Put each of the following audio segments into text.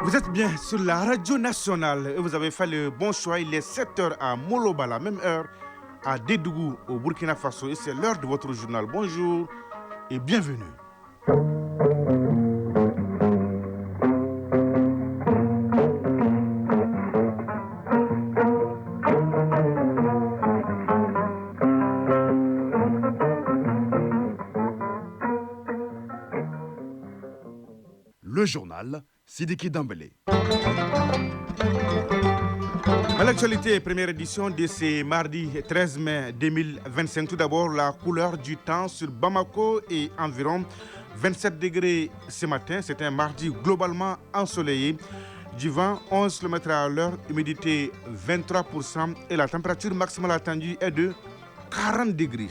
Vous êtes bien sur la radio nationale et vous avez fait le bon choix. Il est 7h à Moloba, la même heure à Dédougou au Burkina Faso. Et c'est l'heure de votre journal. Bonjour et bienvenue. Le journal Sidiki Dambélé. À l'actualité, première édition de ce mardi 13 mai 2025. Tout d'abord, la couleur du temps sur Bamako et environ 27 degrés ce matin. C'est un mardi globalement ensoleillé. Du vent 11 km à l'heure, humidité 23% et la température maximale attendue est de 40 degrés.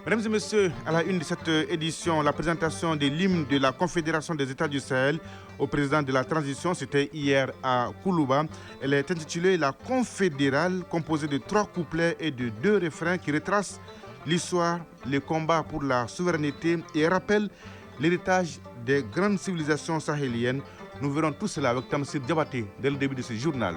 Mesdames et messieurs, à la une de cette édition, la présentation de l'hymne de la Confédération des États du Sahel au président de la transition, c'était hier à Koulouba. Elle est intitulée La Confédérale, composée de 3 couplets et de 2 refrains qui retracent l'histoire, les combats pour la souveraineté et rappellent l'héritage des grandes civilisations sahéliennes. Nous verrons tout cela avec Tamsir Diabaté dès le début de ce journal.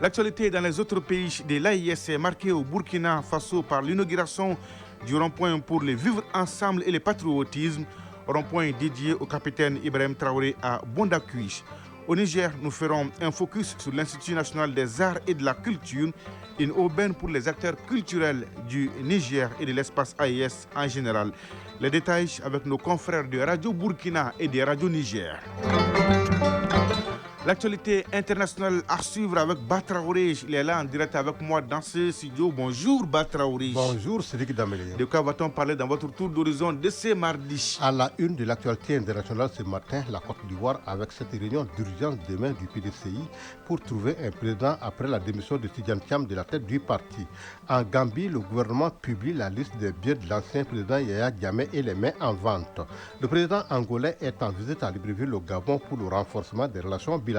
L'actualité dans les autres pays de l'AIS est marquée au Burkina Faso par l'inauguration du rond-point pour le vivre ensemble et le patriotisme, rond-point dédié au capitaine Ibrahim Traoré à Bondakuish. Au Niger, nous ferons un focus sur l'Institut national des arts et de la culture, une aubaine pour les acteurs culturels du Niger et de l'espace AIS en général. Les détails avec nos confrères de Radio Burkina et de Radio Niger. L'actualité internationale à suivre avec Batraoré. Il est là en direct avec moi dans ce studio. Bonjour Batraoré. Bonjour Sidiki Dambélé. De quoi va-t-on parler dans votre tour d'horizon de ce mardi? À la une de l'actualité internationale ce matin, la Côte d'Ivoire avec cette réunion d'urgence demain du PDCI pour trouver un président après la démission de Tidjane Thiam de la tête du parti. En Gambie, le gouvernement publie la liste des biens de l'ancien président Yaya Jammeh et les met en vente. Le président angolais est en visite à Libreville au Gabon pour le renforcement des relations bilatérales.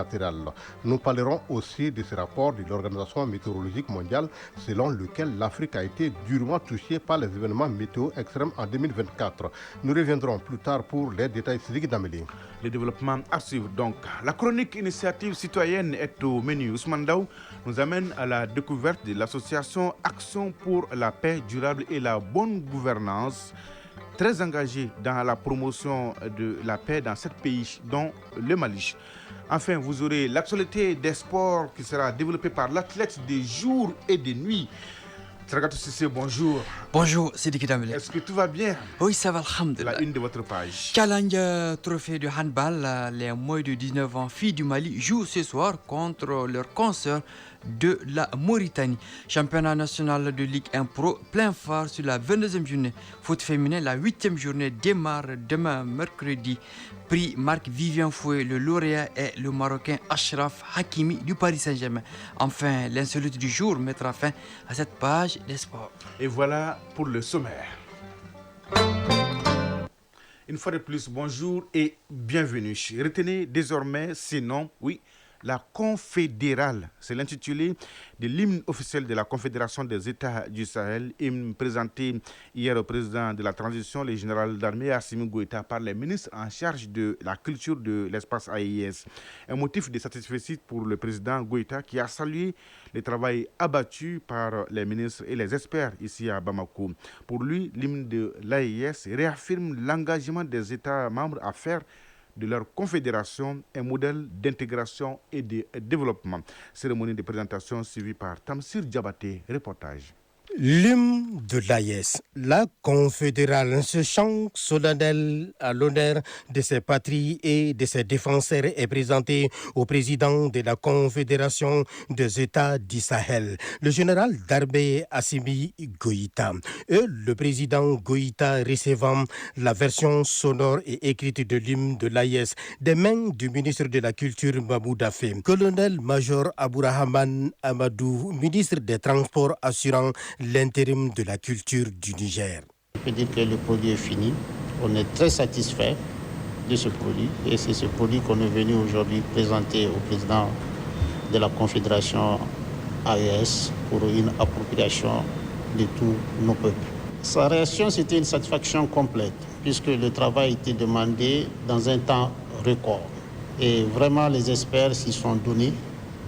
Nous parlerons aussi de ce rapport de l'Organisation météorologique mondiale selon lequel l'Afrique a été durement touchée par les événements météo extrêmes en 2024. Nous reviendrons plus tard pour les détails Sidiki Dambélé. Les développements à suivre donc. La chronique initiative citoyenne est au menu. Ousmane Daou nous amène à la découverte de l'association Action pour la paix durable et la bonne gouvernance, très engagée dans la promotion de la paix dans 7 pays, dont le Mali. Enfin, vous aurez l'actualité des sports qui sera développée par l'athlète de jour et de nuit. Tragatou Sissé, bonjour. Bonjour, Sidiki Dambélé. Est-ce que tout va bien? Oui, ça va, alhamdoulilah. La une de votre page. Challenge trophée de handball, les moins de 19 ans filles du Mali jouent ce soir contre leurs consoeurs de la Mauritanie. Championnat national de Ligue 1 Pro, plein phare sur la 22e journée. Foot féminin, la 8e journée démarre demain mercredi. Prix Marc-Vivien Fouet, le lauréat est le Marocain Achraf Hakimi du Paris Saint-Germain. Enfin, l'insolite du jour mettra fin à cette page des sports. Et voilà pour le sommaire. Une fois de plus, bonjour et bienvenue. Retenez désormais ces noms, oui, la Confédérale, c'est l'intitulé de l'hymne officiel de la Confédération des États du Sahel, hymne présenté hier au président de la transition, le général d'armée Assimi Goïta, par les ministres en charge de la culture de l'espace AIS. Un motif de satisfaction pour le président Goïta qui a salué le travail abattu par les ministres et les experts ici à Bamako. Pour lui, l'hymne de l'AIS réaffirme l'engagement des États membres à faire de leur confédération un modèle d'intégration et de développement. Cérémonie de présentation suivie par Tamsir Diabaté, reportage. L'hymne de l'AIS, la confédérale, ce chant solennel à l'honneur de ses patries et de ses défenseurs est présenté au président de la Confédération des États du Sahel, le général d'armée Assimi Goïta. Et le président Goïta recevant la version sonore et écrite de l'hymne de l'AIS des mains du ministre de la Culture Mahmoud Dafé. Colonel-major Abourahmane Amadou, ministre des Transports assurant l'intérim de la culture du Niger. Je peux dire que le produit est fini. On est très satisfait de ce produit et c'est ce produit qu'on est venu aujourd'hui présenter au président de la Confédération AES pour une appropriation de tous nos peuples. Sa réaction, c'était une satisfaction complète, puisque le travail était demandé dans un temps record. Et vraiment, les experts s'y sont donnés.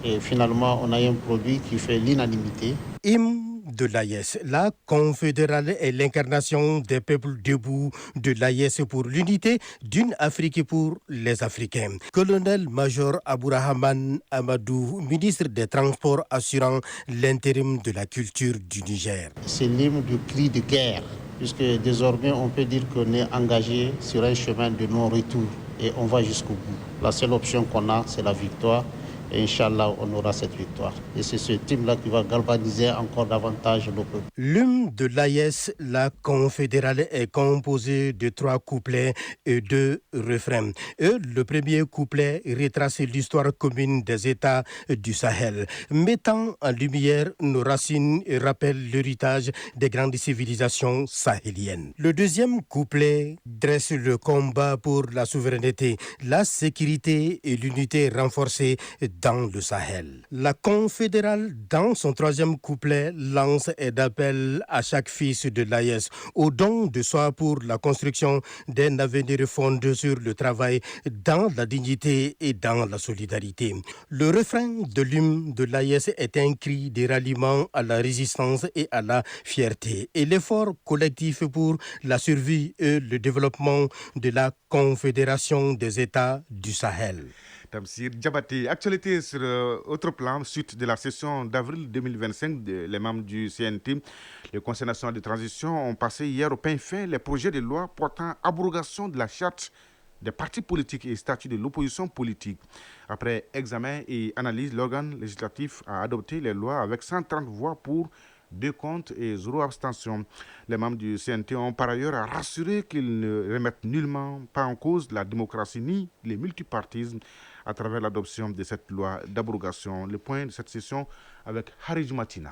Et finalement, on a un produit qui fait l'unanimité. Hymne de l'AES, la confédérale est l'incarnation des peuples debout de l'AES pour l'unité d'une Afrique pour les Africains. Colonel-major Abourahmane Amadou, ministre des Transports assurant l'intérim de la culture du Niger. C'est l'hymne du cri de guerre, puisque désormais on peut dire qu'on est engagé sur un chemin de non-retour et on va jusqu'au bout. La seule option qu'on a, c'est la victoire. Et Inch'Allah, on aura cette victoire. Et c'est ce team-là qui va galvaniser encore davantage le peuple. L'hymne de l'AES, la confédérale, est composé de 3 couplets et 2 refrains. Et le premier couplet retrace l'histoire commune des États du Sahel, mettant en lumière nos racines et rappelle l'héritage des grandes civilisations sahéliennes. Le deuxième couplet dresse le combat pour la souveraineté, la sécurité et l'unité renforcée dans le Sahel. La confédérale, dans son 3e couplet, lance un appel à chaque fils de l'AES au don de soi pour la construction d'un avenir fondé sur le travail, dans la dignité et dans la solidarité. Le refrain de l'hymne de l'AES est un cri de ralliement à la résistance et à la fierté, et l'effort collectif pour la survie et le développement de la Confédération des États du Sahel. Tamsir Diabaté, actualité sur autre plan, suite de la session d'avril 2025, les membres du CNT, le Conseil national de transition, ont passé hier au pain fin les projets de loi portant abrogation de la charte des partis politiques et statut de l'opposition politique. Après examen et analyse, l'organe législatif a adopté les lois avec 130 voix pour, 2 contre et 0 abstention. Les membres du CNT ont par ailleurs rassuré qu'ils ne remettent nullement pas en cause la démocratie ni les multipartismes à travers l'adoption de cette loi d'abrogation. Le point de cette session avec Harij Matina.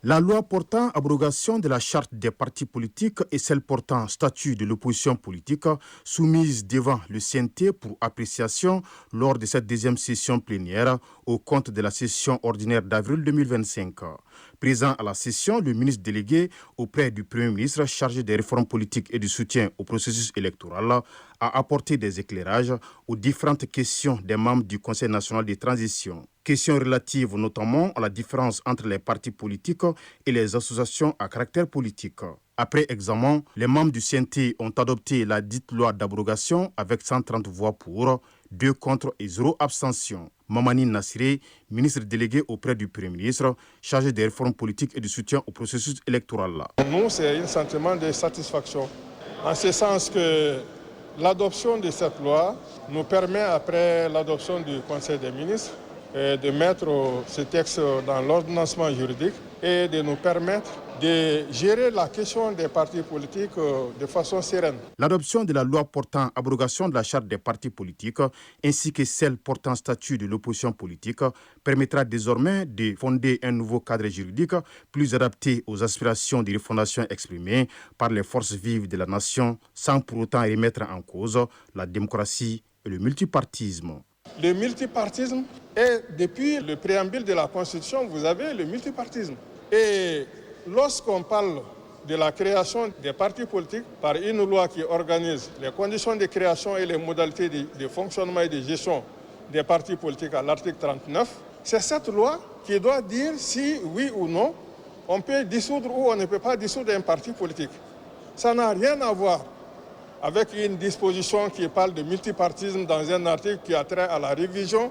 La loi portant abrogation de la charte des partis politiques et celle portant statut de l'opposition politique soumise devant le CNT pour appréciation lors de cette 2e session plénière au compte de la session ordinaire d'avril 2025. Présent à la session, le ministre délégué auprès du Premier ministre chargé des réformes politiques et du soutien au processus électoral a apporté des éclairages aux différentes questions des membres du Conseil national de transition. Questions relatives notamment à la différence entre les partis politiques et les associations à caractère politique. Après examen, les membres du CNT ont adopté la dite loi d'abrogation avec 130 voix pour, 2 contre et 0 abstention. Mamani Nassiré, ministre délégué auprès du Premier ministre, chargé des réformes politiques et du soutien au processus électoral. Nous, c'est un sentiment de satisfaction, en ce sens que l'adoption de cette loi nous permet, après l'adoption du Conseil des ministres, de mettre ce texte dans l'ordonnancement juridique et de nous permettre de gérer la question des partis politiques de façon sereine. L'adoption de la loi portant abrogation de la charte des partis politiques ainsi que celle portant statut de l'opposition politique permettra désormais de fonder un nouveau cadre juridique plus adapté aux aspirations de refondation exprimées par les forces vives de la nation sans pour autant remettre en cause la démocratie et le multipartisme. Le multipartisme est, depuis le préambule de la Constitution, vous avez le multipartisme. Et lorsqu'on parle de la création des partis politiques par une loi qui organise les conditions de création et les modalités de fonctionnement et de gestion des partis politiques à l'article 39, c'est cette loi qui doit dire si, oui ou non, on peut dissoudre ou on ne peut pas dissoudre un parti politique. Ça n'a rien à voir avec une disposition qui parle de multipartisme dans un article qui a trait à la révision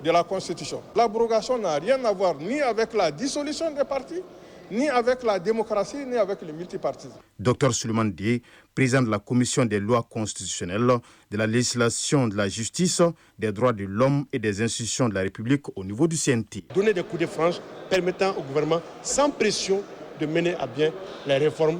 de la Constitution. L'abrogation n'a rien à voir ni avec la dissolution des partis, ni avec la démocratie, ni avec le multipartisme. Dr Suleiman Dié, président de la Commission des lois constitutionnelles, de la législation, de la justice, des droits de l'homme et des institutions de la République au niveau du CNT. Donner des coups de franche permettant au gouvernement, sans pression, de mener à bien les réformes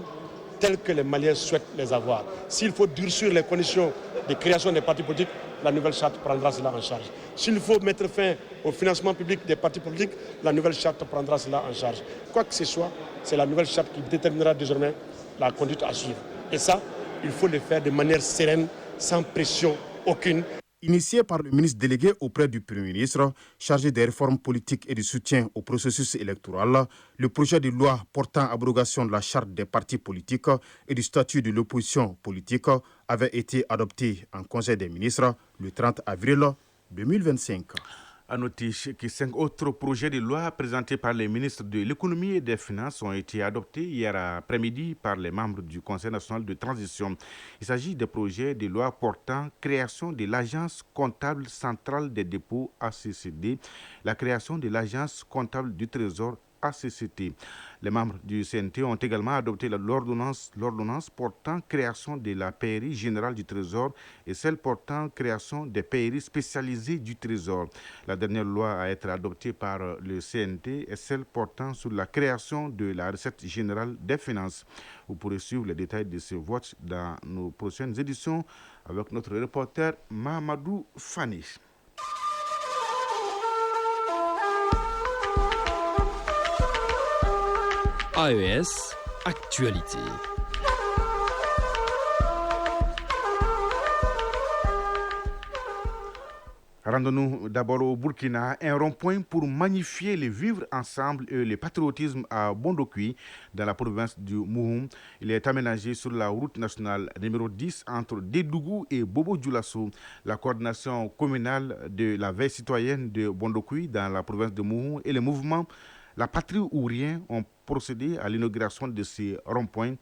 telles que les Maliens souhaitent les avoir. S'il faut durcir les conditions de création des partis politiques, la nouvelle charte prendra cela en charge. S'il faut mettre fin au financement public des partis politiques, la nouvelle charte prendra cela en charge. Quoi que ce soit, c'est la nouvelle charte qui déterminera désormais la conduite à suivre. Et ça, il faut le faire de manière sereine, sans pression aucune. Initié par le ministre délégué auprès du Premier ministre, chargé des réformes politiques et du soutien au processus électoral, le projet de loi portant abrogation de la charte des partis politiques et du statut de l'opposition politique avait été adopté en Conseil des ministres le 30 avril 2025. À noter que 5 autres projets de loi présentés par les ministres de l'économie et des finances ont été adoptés hier après-midi par les membres du Conseil national de transition. Il s'agit des projets de loi portant création de l'Agence comptable centrale des dépôts ACCD, la création de l'Agence comptable du Trésor ACCT. Les membres du CNT ont également adopté l'ordonnance portant création de la pairie générale du Trésor et celle portant création des pairies spécialisées du Trésor. La dernière loi à être adoptée par le CNT est celle portant sur la création de la recette générale des finances. Vous pourrez suivre les détails de ce vote dans nos prochaines éditions avec notre reporter Mahamadou Fani. AES Actualité. Rendons-nous d'abord au Burkina, un rond-point pour magnifier le vivre ensemble et le patriotisme à Bondokui, dans la province du Mouhoum. Il est aménagé sur la route nationale numéro 10 entre Dédougou et Bobo-Dioulasso. La coordination communale de la veille citoyenne de Bondokui dans la province de Mouhoum et le mouvement La Patrie ou Rien ont procédé à l'inauguration de ce rond-point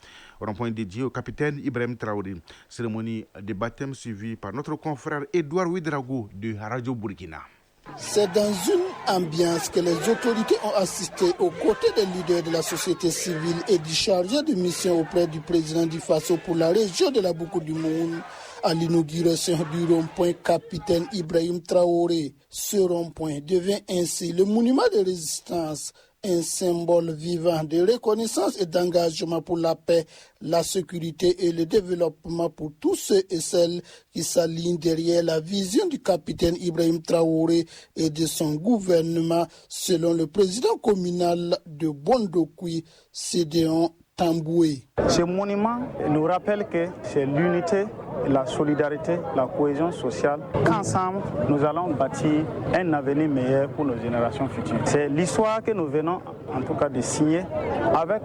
dédié au capitaine Ibrahim Traoré. Cérémonie de baptême suivie par notre confrère Edouard Ouedraogo de Radio Burkina. C'est dans une ambiance que les autorités ont assisté aux côtés des leaders de la société civile et du chargé de mission auprès du président du Faso pour la région de la Boukou du Moun à l'inauguration du rond-point capitaine Ibrahim Traoré. Ce rond-point devient ainsi le monument de résistance, un symbole vivant de reconnaissance et d'engagement pour la paix, la sécurité et le développement pour tous ceux et celles qui s'alignent derrière la vision du capitaine Ibrahim Traoré et de son gouvernement, selon le président communal de Bondokui, Sédéon Tamboué. Ce monument nous rappelle que c'est l'unité, la solidarité, la cohésion sociale, qu'ensemble nous allons bâtir un avenir meilleur pour nos générations futures. C'est l'histoire que nous venons en tout cas de signer avec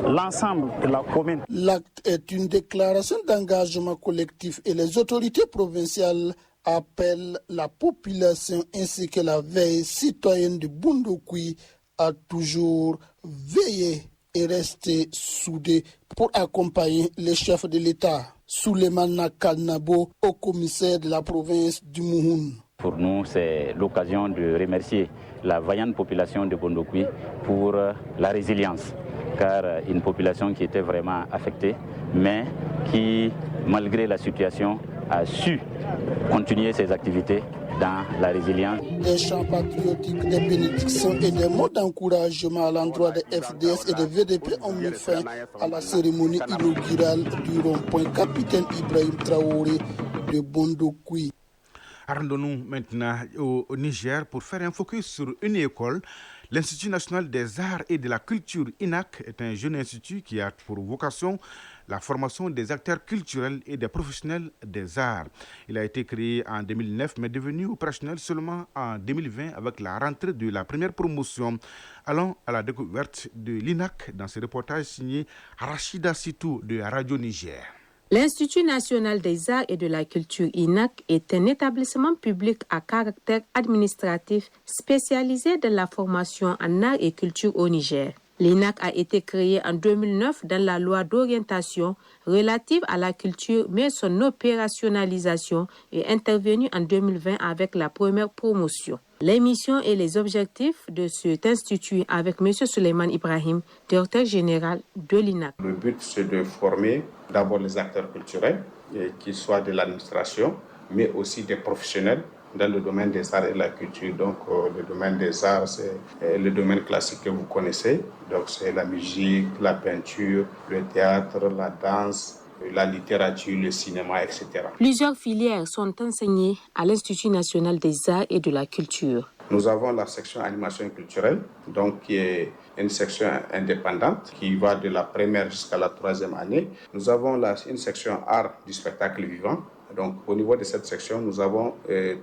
l'ensemble de la commune. L'acte est une déclaration d'engagement collectif et les autorités provinciales appellent la population ainsi que la veille citoyenne de Bondokui à toujours veiller et rester soudés pour accompagner les chefs de l'État. Souleymane Nakanabo, au commissaire de la province du Mouhoun. Pour nous, c'est l'occasion de remercier la vaillante population de Bondokui pour la résilience, car une population qui était vraiment affectée, mais qui, malgré la situation, a su continuer ses activités dans la résilience. Des chants patriotiques, des bénédictions et des mots d'encouragement à l'endroit des FDS et des VDP ont mis fin à la cérémonie inaugurale du rond-point capitaine Ibrahim Traoré de Bondokui. Rendons-nous maintenant au Niger pour faire un focus sur une école. L'Institut national des arts et de la culture INAC est un jeune institut qui a pour vocation la formation des acteurs culturels et des professionnels des arts. Il a été créé en 2009 mais devenu opérationnel seulement en 2020 avec la rentrée de la première promotion. Allons à la découverte de l'INAC dans ce reportage signé Rachida Sitou de Radio Niger. L'Institut national des arts et de la culture INAC est un établissement public à caractère administratif spécialisé dans la formation en arts et culture au Niger. L'INAC a été créé en 2009 dans la loi d'orientation relative à la culture, mais son opérationnalisation est intervenue en 2020 avec la première promotion. Les missions et les objectifs de cet institut avec M. Souleymane Ibrahim, directeur général de l'INAC. Le but, c'est de former d'abord les acteurs culturels, qu'ils soient de l'administration, mais aussi des professionnels dans le domaine des arts et de la culture. Donc, le domaine des arts, c'est le domaine classique que vous connaissez. Donc, c'est la musique, la peinture, le théâtre, la danse, la littérature, le cinéma, etc. Plusieurs filières sont enseignées à l'Institut national des arts et de la culture. Nous avons la section animation culturelle, donc qui est une section indépendante qui va de la première jusqu'à la troisième année. Nous avons une section art du spectacle vivant Donc, au niveau de cette section, nous avons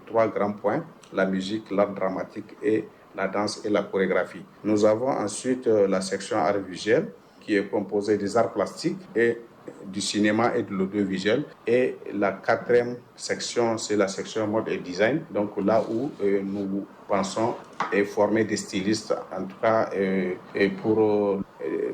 3 grands points, la musique, l'art dramatique et la danse et la chorégraphie. Nous avons ensuite la section art visuel qui est composée des arts plastiques et du cinéma et de l'audiovisuel. Et la 4e section, c'est la section mode et design. Donc là où nous pensons former des stylistes, en tout cas pour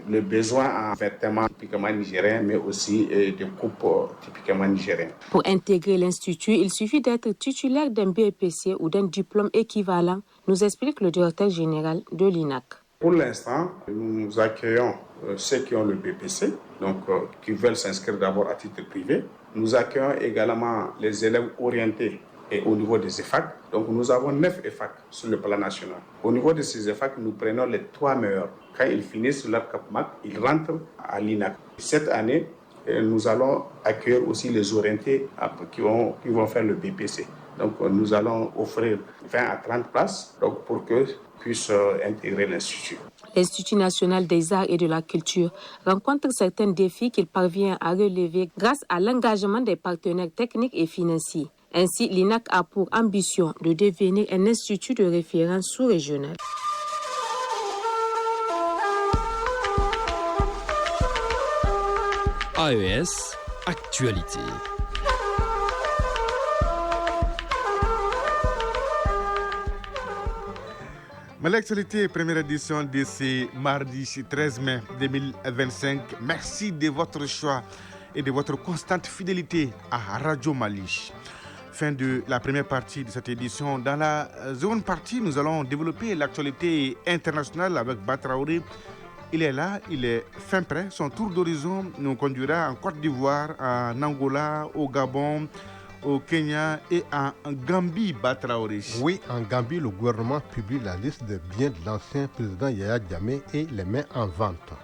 le besoin en vêtements typiquement nigériens, mais aussi de coupes typiquement nigériennes. Pour intégrer l'Institut, il suffit d'être titulaire d'un BEPC ou d'un diplôme équivalent, nous explique le directeur général de l'INAC. Pour l'instant, nous accueillons ceux qui ont le BPC, donc qui veulent s'inscrire d'abord à titre privé. Nous accueillons également les élèves orientés et au niveau des EFAC. Donc nous avons 9 EFAC sur le plan national. Au niveau de ces EFAC, nous prenons les 3 meilleurs. Quand ils finissent leur CAPMAC, ils rentrent à l'INAC. Cette année, nous allons accueillir aussi les orientés qui vont faire le BPC. Donc nous allons offrir 20 à 30 places donc, pour que puissent intégrer l'Institut. L'Institut national des arts et de la culture rencontre certains défis qu'il parvient à relever grâce à l'engagement des partenaires techniques et financiers. Ainsi, l'INAC a pour ambition de devenir un institut de référence sous-régional. AES, actualité. Mais l'actualité, première édition de ce mardi 13 mai 2025. Merci de votre choix et de votre constante fidélité à Radio Mali. Fin de la première partie de cette édition. Dans la seconde partie, nous allons développer l'actualité internationale avec Batraoré. Il est là, il est fin prêt. Son tour d'horizon nous conduira en Côte d'Ivoire, en Angola, au Gabon, au Kenya et en Gambie, Batraoré. Oui, en Gambie, le gouvernement publie la liste des biens de l'ancien président Yaya Jammeh et les met en vente.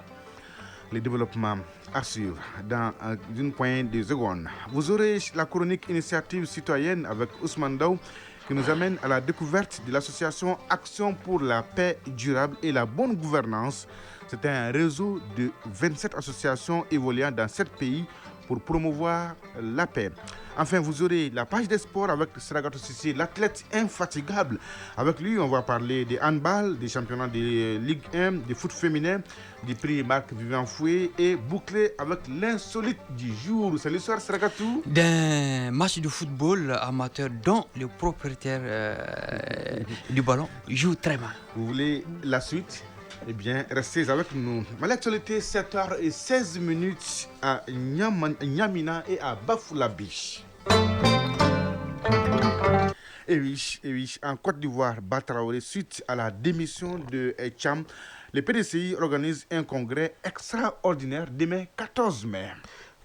Les développements à suivre dans une poignée de secondes. Vous aurez la chronique initiative citoyenne avec Ousmane Daou qui nous amène à la découverte de l'association Action pour la paix durable et la bonne gouvernance. C'est un réseau de 27 associations évoluant dans 7 pays pour promouvoir la paix. Enfin, vous aurez la page des sports avec Sragato Sissi, l'athlète infatigable. Avec lui, on va parler des handball, des championnats de Ligue 1, des foot féminin, du prix Marc Vivant Fouet et boucler avec l'insolite du jour. C'est l'histoire, Sragato. D'un match de football amateur dont le propriétaire du ballon joue très mal. Vous voulez la suite? Eh bien, restez avec nous. Mais l'actualité, 7h16 à Niamina et à Bafoulabiche. Et oui, en Côte d'Ivoire, Batraoré, suite à la démission de Cham, le PDCI organise un congrès extraordinaire demain 14 mai.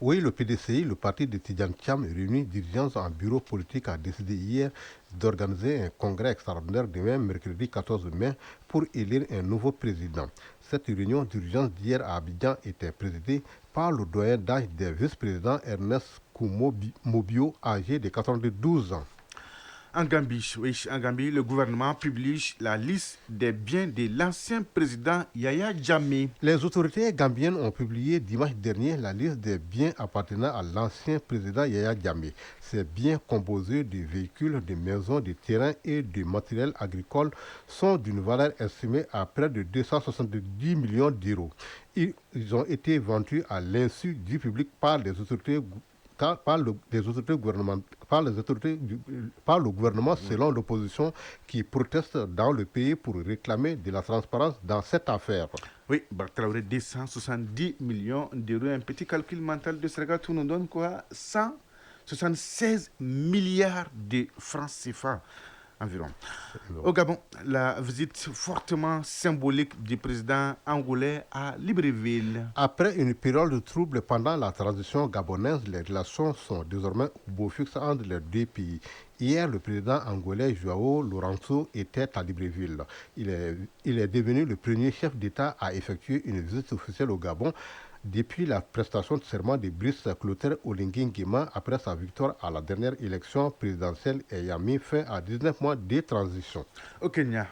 Oui, le PDCI, le parti de Tidjane Thiam, réuni dirigeants en bureau politique, a décidé hier d'organiser un congrès extraordinaire demain, mercredi 14 mai, pour élire un nouveau président. Cette réunion d'urgence d'hier à Abidjan était présidée par le doyen d'âge des vice-présidents Ernest Koumobio, âgé de 92 ans. En Gambie, le gouvernement publie la liste des biens de l'ancien président Yaya Jammeh. Les autorités gambiennes ont publié dimanche dernier la liste des biens appartenant à l'ancien président Yaya Jammeh. Ces biens composés de véhicules, de maisons, de terrains et de matériel agricole sont d'une valeur estimée à près de 270 millions d'euros. Ils ont été vendus à l'insu du public par le gouvernement selon l'opposition qui proteste dans le pays pour réclamer de la transparence dans cette affaire. Oui, Bartraoré, 270 millions d'euros. Un petit calcul mental de Sragatou nous donne quoi? 176 milliards de francs CFA environ. Au Gabon, la visite fortement symbolique du président angolais à Libreville. Après une période de trouble pendant la transition gabonaise, les relations sont désormais au beau fixe entre les deux pays. Hier, le président angolais João Lourenço était à Libreville. Il est devenu le premier chef d'État à effectuer une visite officielle au Gabon depuis la prestation de serment de Brice Clotaire Oligui Nguema après sa victoire à la dernière élection présidentielle ayant mis fin à 19 mois de transition. Au Kenya,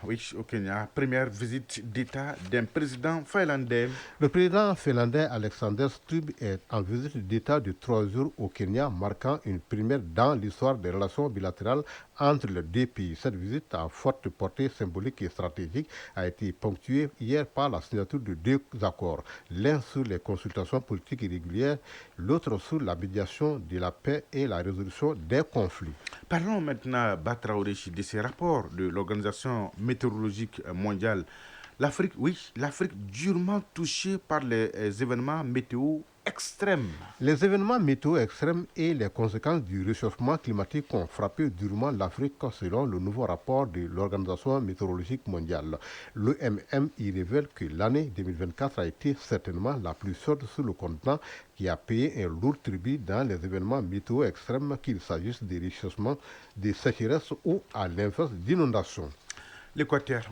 première visite d'État d'un président finlandais. Le président finlandais Alexander Stubb est en visite d'État de 3 jours au Kenya, marquant une première dans l'histoire des relations bilatérales entre les deux pays. Cette visite à forte portée symbolique et stratégique a été ponctuée hier par la signature de 2 accords, l'un sur les consultations politiques irrégulières, l'autre sur la médiation de la paix et la résolution des conflits. Parlons maintenant, Batraoré, de ces rapports de l'Organisation météorologique mondiale. L'Afrique durement touchée par les événements météo extrêmes. Les événements météo extrêmes et les conséquences du réchauffement climatique ont frappé durement l'Afrique selon le nouveau rapport de l'Organisation météorologique mondiale. L'OMM y révèle que l'année 2024 a été certainement la plus chaude sur le continent, qui a payé un lourd tribut dans les événements météo extrêmes, qu'il s'agisse des réchaufsements, des sécheresses ou à l'inverse d'inondations. L'Équateur,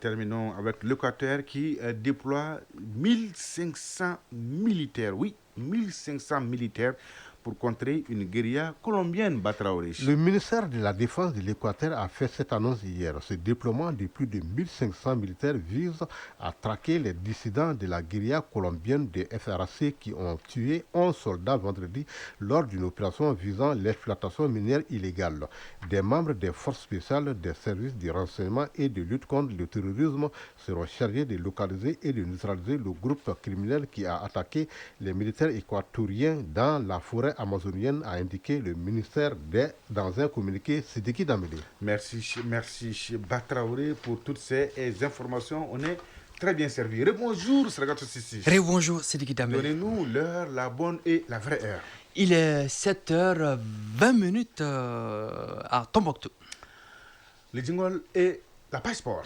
terminons avec l'Équateur qui déploie 1500 militaires, 1500 militaires pour contrer une guérilla colombienne, Batraoré. Le ministère de la Défense de l'Équateur a fait cette annonce hier. Ce déploiement de plus de 1500 militaires vise à traquer les dissidents de la guérilla colombienne des FARC qui ont tué 11 soldats vendredi lors d'une opération visant l'exploitation minière illégale. Des membres des forces spéciales, des services de renseignement et de lutte contre le terrorisme seront chargés de localiser et de neutraliser le groupe criminel qui a attaqué les militaires équatoriens dans la forêt amazonienne, a indiqué le ministère dans un communiqué Sidiki Dambélé. Merci Batraoré pour toutes ces informations. On est très bien servi. Rebonjour Sragato Sissi. Rebonjour Sidiki Dambélé. Donnez-nous l'heure, la bonne et la vraie heure. Il est 7h20 à Tombouctou. Le jingle et la page sport.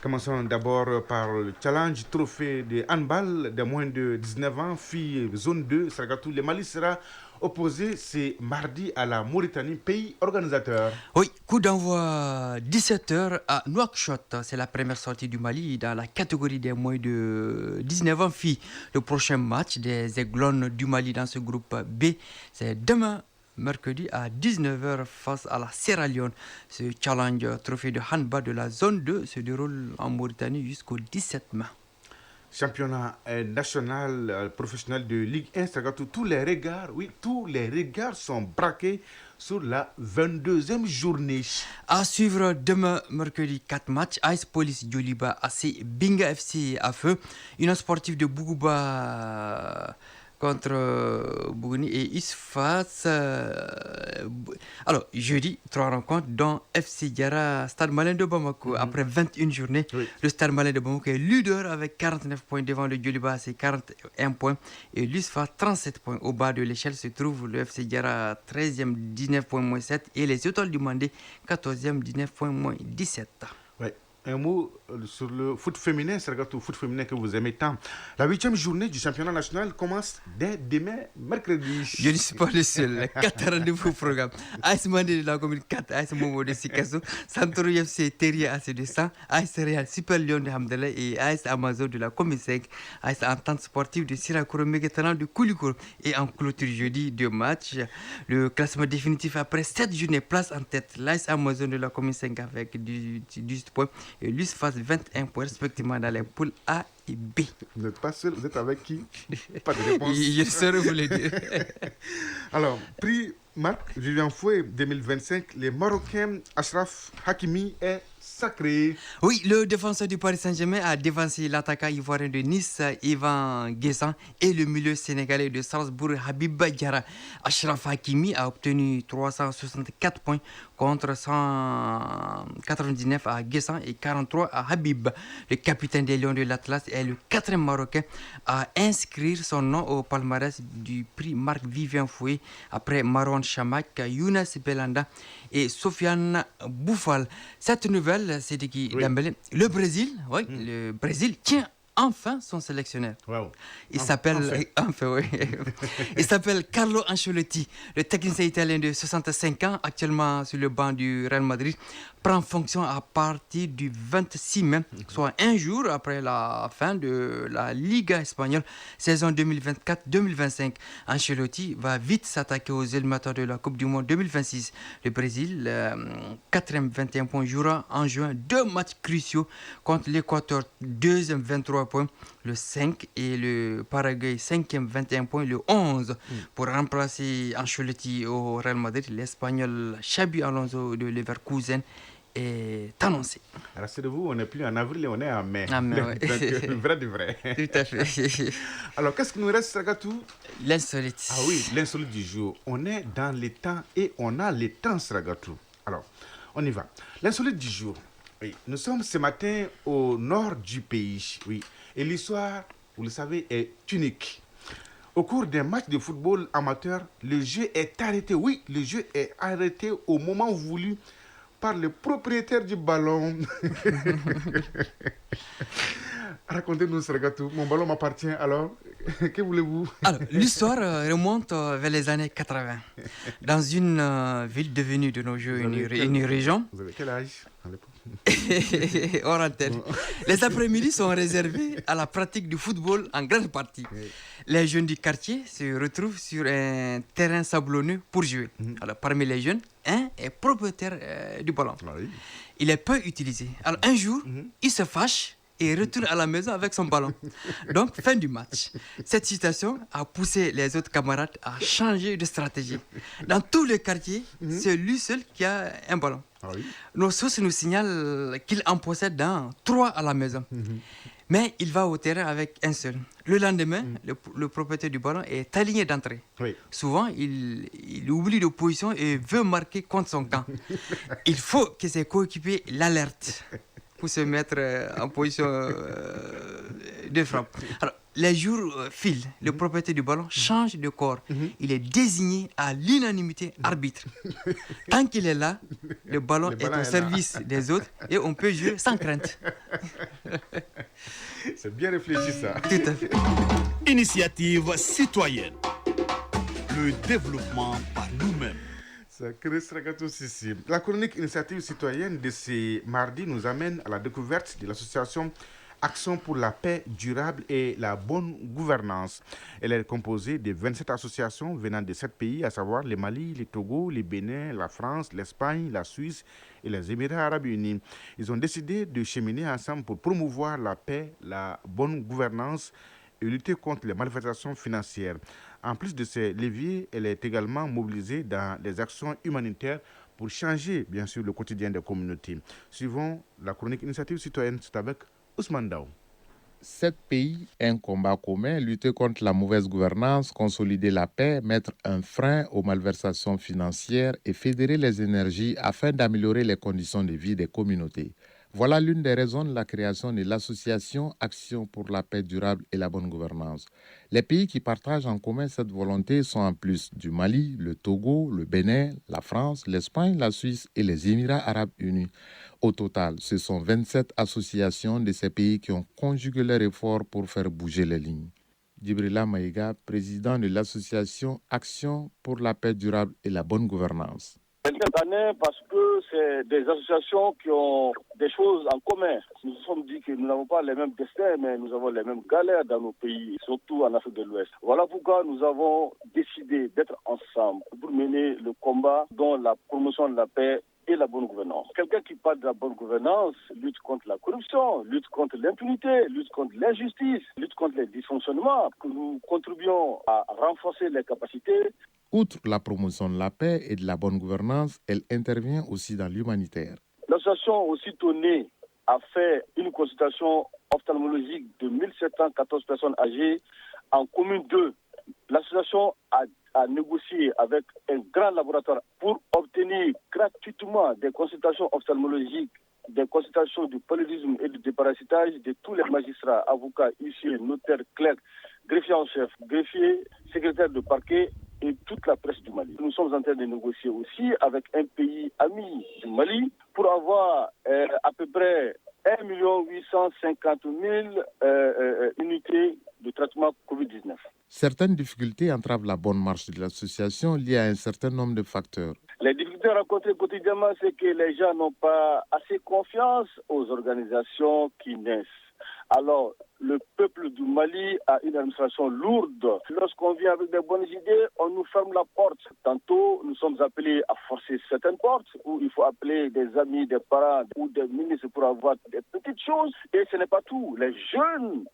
Commençons d'abord par le challenge trophée de handball de moins de 19 ans, filles zone 2, Sargatou. Le Mali sera opposé ce mardi à la Mauritanie, pays organisateur. Oui, coup d'envoi 17h à Nouakchott. C'est la première sortie du Mali dans la catégorie des moins de 19 ans, filles. Le prochain match des Aiglones du Mali dans ce groupe B, c'est demain, mercredi à 19h face à la Sierra Leone. Ce challenge trophée de handball de la zone 2 se déroule en Mauritanie jusqu'au 17 mai. Championnat national professionnel de Ligue 1, tous les regards sont braqués sur la 22e journée. À suivre demain, mercredi, 4 matchs. Ice Police Djoliba, AC Binga FC à feu. Union sportive de Bougouba contre Bougouni et Isfas. Alors, jeudi, 3 rencontres, dont FC Diarra, Stade Malien de Bamako. Après 21 journées, le Stade Malien de Bamako est leader avec 49 points devant le Djoliba, c'est 41 points. Et l'Isfas, 37 points. Au bas de l'échelle se trouve le FC Diarra, 13e, 19 points moins 7. Et les Étoiles du Mandé, 14e, 19 points moins 17. Un mot sur le foot féminin, c'est le foot féminin que vous aimez tant. La 8e journée du championnat national commence dès demain, mercredi. Je ne suis pas le seul. 4 rendez-vous au programme. AS Mandé de la commune 4, AS Momo de Sikasso, Centro FC Terrier AC de 100, AS Real Super Lyon de Hamdallah et AS Amazon de la commune 5, AS Entente Sportive de Sirakoro Mégatalent de Koulikoro. Et en clôture jeudi, 2 matchs. Le classement définitif après 7 journées, place en tête. L'AS Amazon de la commune 5 avec 18 points. Et l'USFAS 21 points respectivement dans les poules A et B. Vous n'êtes pas seul, vous êtes avec qui? Pas de réponse. Je saurais vous le dire. Alors, prix Marc Vivian Fouet 2025, les Marocains Achraf Hakimi est sacré. Oui, le défenseur du Paris Saint-Germain a dévancé l'attaquant ivoirien de Nice, Ivan Guessan, et le milieu sénégalais de Strasbourg, Habib Diarra. Achraf Hakimi a obtenu 364 points contre 199 à Guessan et 43 à Habib. Le capitaine des Lions de l'Atlas est le 4e Marocain à inscrire son nom au palmarès du prix Marc Vivian Fouet après Marwan Chamak, Younes Belanda et Sofiane Boufal. Cette nouvelle, c'est qui Dembélé. Le Brésil, le Brésil tient enfin son sélectionneur. Wow. Il s'appelle Il s'appelle Carlo Ancelotti, le technicien italien de 65 ans, actuellement sur le banc du Real Madrid, prend fonction à partir du 26 mai, soit un jour après la fin de la Liga espagnole, saison 2024-2025. Ancelotti va vite s'attaquer aux éliminatoires de la Coupe du Monde 2026. Le Brésil, 4e 21 points, jouera en juin 2 matchs cruciaux contre l'Équateur, 2e 23 points le 5 et le Paraguay 5e 21 points le 11. Pour remplacer Ancelotti au Real Madrid, l'Espagnol Xabi Alonso de Leverkusen est annoncé. Rassurez-vous, on n'est plus en avril et on est en mai. En mai, oui. Donc, vrai de vrai. Tout à fait. Alors, qu'est-ce qu'il nous reste, Sragatou? L'insolite. Ah oui, l'insolite du jour. On est dans les temps et on a les temps, Sragatou. Alors, on y va. L'insolite du jour. Oui, nous sommes ce matin au nord du pays. Oui, et l'histoire, vous le savez, est unique. Au cours d'un match de football amateur, le jeu est arrêté. Oui, le jeu est arrêté au moment voulu par le propriétaire du ballon. Racontez-nous, Sragatou. Mon ballon m'appartient, alors que voulez-vous? Alors, l'histoire remonte vers les années 80. Dans une ville devenue de nos jours une région. Vous avez quel âge à l'époque? Hors antenne. Les après-midi sont réservés à la pratique du football en grande partie. Les jeunes du quartier se retrouvent sur un terrain sablonneux pour jouer. Alors, parmi les jeunes, un est propriétaire du ballon. Il est peu utilisé. Alors, un jour, il se fâche et retourne à la maison avec son ballon. Donc, fin du match. Cette situation a poussé les autres camarades à changer de stratégie. Dans tout le quartier, c'est lui seul qui a un ballon. Nos sources nous signalent qu'il en possède 3 à la maison. Mais il va au terrain avec un seul. Le lendemain, le propriétaire du ballon est aligné d'entrée. Souvent, il oublie de position et veut marquer contre son camp. Il faut que ses coéquipiers l'alertent pour se mettre en position de frappe. Alors, les jours filent, le propriétaire du ballon change de corps. Il est désigné à l'unanimité arbitre. Tant qu'il est là, le ballon est au service des autres et on peut jouer sans crainte. C'est bien réfléchi, ça. Tout à fait. Initiative citoyenne. Le développement par nous-mêmes. La chronique initiative citoyenne de ce mardi nous amène à la découverte de l'association Action pour la paix durable et la bonne gouvernance. Elle est composée de 27 associations venant de 7 pays, à savoir le Mali, le Togo, le Bénin, la France, l'Espagne, la Suisse et les Émirats arabes unis. Ils ont décidé de cheminer ensemble pour promouvoir la paix, la bonne gouvernance et lutter contre les malversations financières. En plus de ces leviers, elle est également mobilisée dans les actions humanitaires pour changer, bien sûr, le quotidien des communautés. Suivons la chronique initiative citoyenne, c'est avec Ousmane Daou. 7 pays, un combat commun, lutter contre la mauvaise gouvernance, consolider la paix, mettre un frein aux malversations financières et fédérer les énergies afin d'améliorer les conditions de vie des communautés. Voilà l'une des raisons de la création de l'association Action pour la paix durable et la bonne gouvernance. Les pays qui partagent en commun cette volonté sont en plus du Mali, le Togo, le Bénin, la France, l'Espagne, la Suisse et les Émirats arabes unis. Au total, ce sont 27 associations de ces pays qui ont conjugué leurs efforts pour faire bouger les lignes. Djibrila Maïga, président de l'association Action pour la paix durable et la bonne gouvernance. Cette année, parce que c'est des associations qui ont des choses en commun. Nous nous sommes dit que nous n'avons pas les mêmes destins, mais nous avons les mêmes galères dans nos pays, surtout en Afrique de l'Ouest. Voilà pourquoi nous avons décidé d'être ensemble pour mener le combat dans la promotion de la paix et la bonne gouvernance. Quelqu'un qui parle de la bonne gouvernance lutte contre la corruption, lutte contre l'impunité, lutte contre l'injustice, lutte contre les dysfonctionnements. Nous contribuons à renforcer les capacités. Outre la promotion de la paix et de la bonne gouvernance, elle intervient aussi dans l'humanitaire. L'association aussitôt née a fait une consultation ophtalmologique de 1714 personnes âgées en commune 2. L'association a négocié avec un grand laboratoire pour obtenir gratuitement des consultations ophtalmologiques, des consultations du paludisme et du déparasitage de tous les magistrats, avocats, huissiers, notaires, clercs, greffiers en chef, greffiers, secrétaires de parquet et toute la presse du Mali. Nous sommes en train de négocier aussi avec un pays ami du Mali pour avoir à peu près 1 850 000 unités de traitement Covid-19. Certaines difficultés entravent la bonne marche de l'association liées à un certain nombre de facteurs. Les difficultés rencontrées quotidiennement, c'est que les gens n'ont pas assez confiance aux organisations qui naissent. Alors, le peuple du Mali a une administration lourde. Lorsqu'on vient avec des bonnes idées, on nous ferme la porte. Tantôt, nous sommes appelés à forcer certaines portes, où il faut appeler des amis, des parents ou des ministres pour avoir des petites choses. Et ce n'est pas tout. Les jeunes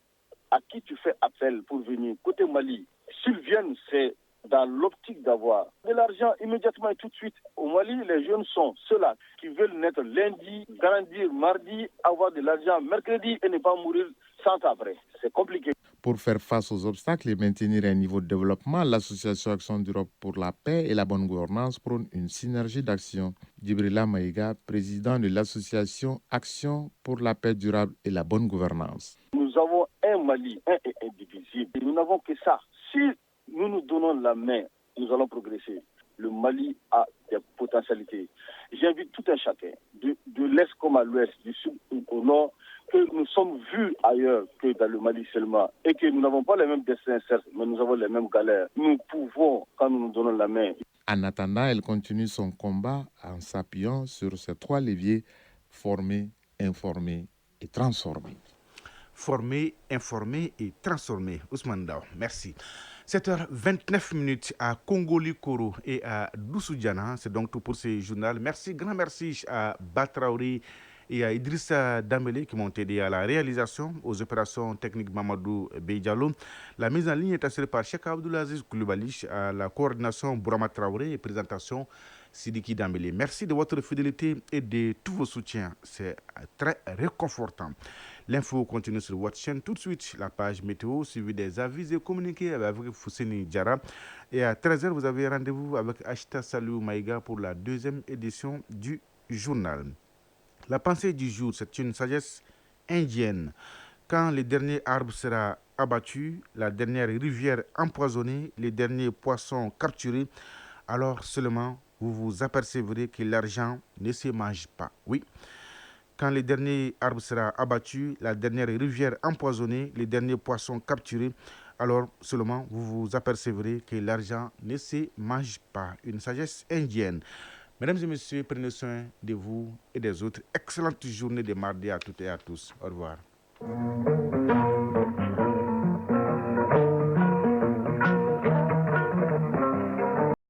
à qui tu fais appel pour venir côté Mali, s'ils viennent, c'est dans l'optique d'avoir de l'argent immédiatement et tout de suite. Au Mali, les jeunes sont ceux-là qui veulent naître lundi, grandir mardi, avoir de l'argent mercredi et ne pas mourir sans après. C'est compliqué. Pour faire face aux obstacles et maintenir un niveau de développement, l'Association Action d'Europe pour la paix et la bonne gouvernance prône une synergie d'action. Djibrila Maïga, président de l'Association Action pour la paix durable et la bonne gouvernance. Nous avons un Mali, un et indivisible. Nous n'avons que ça. Si nous nous donnons la main, nous allons progresser. Le Mali a des potentialités. J'invite tout un chacun, de l'Est comme à l'Ouest, du Sud au Nord, que nous sommes vus ailleurs que dans le Mali seulement et que nous n'avons pas les mêmes destins, certes, mais nous avons les mêmes galères. Nous pouvons, quand nous nous donnons la main. En attendant, elle continue son combat en s'appuyant sur ces 3 leviers: former, informer et transformer. Former, informer et transformer. Ousmane Dao, merci. 7h29 à Kongoli-Koro et à Doussoudiana. C'est donc tout pour ce journal. Merci, grand merci à Batraouri et à Idrissa Dambélé qui m'ont aidé à la réalisation, aux opérations techniques Mamadou Beidjalo. La mise en ligne est assurée par Cheikh Abdoulaziz Koulibaly, à la coordination Bourama Traoré et présentation Sidiki Dambélé. Merci de votre fidélité et de tous vos soutiens. C'est très réconfortant. L'info continue sur votre chaîne. Tout de suite, la page météo suivie des avis et communiqués avec Fousseni Diarra. Et à 13h, vous avez rendez-vous avec Ashta Salou Maïga pour la 2e édition du journal. La pensée du jour, c'est une sagesse indienne. Quand le dernier arbre sera abattu, la dernière rivière empoisonnée, les derniers poissons capturés, alors seulement vous vous apercevrez que l'argent ne se mange pas. Oui. Quand le dernier arbre sera abattu, la dernière rivière empoisonnée, les derniers poissons capturés, alors seulement vous vous apercevrez que l'argent ne se mange pas. Une sagesse indienne. Mesdames et messieurs, prenez soin de vous et des autres. Excellente journée de mardi à toutes et à tous. Au revoir.